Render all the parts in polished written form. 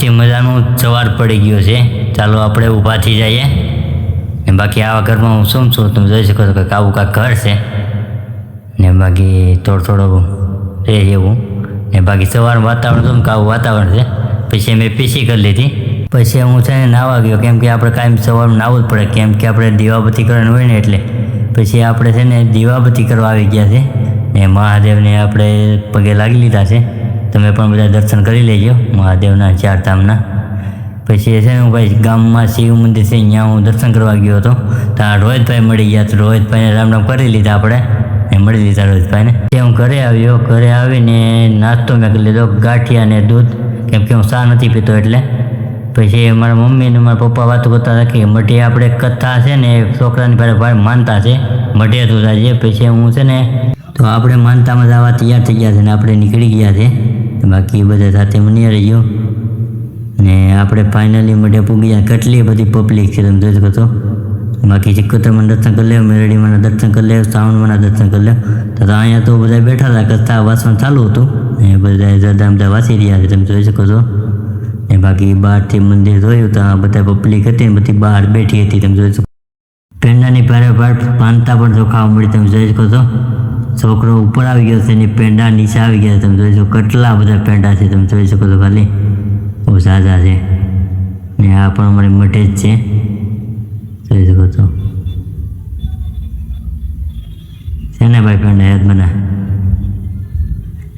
મસ્તી મજાનું સવાર પડી ગયો છે. ચાલો આપણે ઊભા થઈ જઈએ. ને બાકી આવા ઘરમાં હું શું છું તમે જોઈ શકો છો કે આવું કાંક ઘર છે ને બાકી થોડું રહે એવું ને બાકી સવારનું વાતાવરણ શું આવું વાતાવરણ છે. પછી મેં પીસી કરી લીધી. પછી હું છે ને નાહવા ગયો કેમ કે આપણે કાંઈ સવારમાં નાહવું જ પડે કેમ કે આપણે દીવાબત્તી કરવાની હોય ને એટલે પછી આપણે છે ને દીવાબત્તી કરવા આવી ગયા છે ને મહાદેવને આપણે પગે લાગી લીધા છે. તમે પણ બધા દર્શન કરી લેજો મહાદેવના 4 ધામના. પછી છે ને હું ભાઈ ગામમાં શિવ મંદિર છે ત્યાં હું દર્શન કરવા ગયો હતો. ત્યાં રોહિતભાઈ મળી ગયા તો રોહિતભાઈને રામ કરી લીધા આપણે ને મળી લીધા રોહિતભાઈને. તે હું ઘરે આવ્યો. ઘરે આવીને નાસ્તો મેં કરી લીધો ગાંઠિયા ને દૂધ કેમ કે હું ચા નથી પીતો એટલે. પછી મારા મમ્મી અને મારા પપ્પા વાતો કરતા હતા કે મઢે આપણે કથા છે ને છોકરાની ભાઈ માનતા છે મઢે તું જાય. પછી હું છે ને તો આપણે માનતામાં જવા તૈયાર થઈ ગયા છે ને આપણે નીકળી ગયા છે. બાકી બધા સાથે મની રહ્યો ને આપણે ફાઇનલી મઢે પૂગી ગયા. કેટલી બધી પબ્લિક છે તમે જોઈ શકો છો. બાકી ચિકોતરમાં દર્શન કરી લેવું, મેરડીમાં દર્શન કરી લેવું, શ્રાવણમાં દર્શન કરી લેવું. તો અહીંયા તો બધા બેઠા હતા કથા વાંચવાનું ચાલુ હતું ને બધા વાંચી રહ્યા છે તમે જોઈ શકો છો. ને બાકી બહારથી મંદિર જોયું તો બધા પબ્લિક હતી ને બધી બહાર બેઠી હતી તમે જોઈ શકો. પેંડાની ભારે પાનતા પણ જો ખાવા મળી તમે જોઈ શકો છો. છોકરો ઉપર આવી ગયો છે ને પેંડા નીચે આવી ગયા તમે જોઈ શકો. કેટલા બધા પેંડા છે તમે જોઈ શકો છો. ખાલી બહુ સાજા છે ને આ પણ અમારી મઢે જ છે જોઈ શકો છો. છે ને ભાઈ પેંડા યાદ બના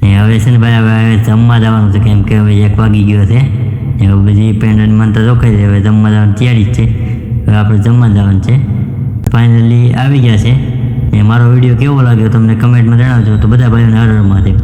ને હવે છે ને ભાઈ હવે જમવા જવાનું છે કેમ કે હવે 1 વાગી ગયો છે. હવે બધી પેંડાની માનતા રોકાઈ છે. હવે જમવા જવાની તૈયારી જ છે. હવે આપણે જમવા જવાનું છે. ફાઇનલી આવી ગયા છે. ને મારો વિડીયો કેવો લાગ્યો તમને કમેન્ટમાં જણાવજો. તો બધા ભાઈઓને હર હર મહાદેવ.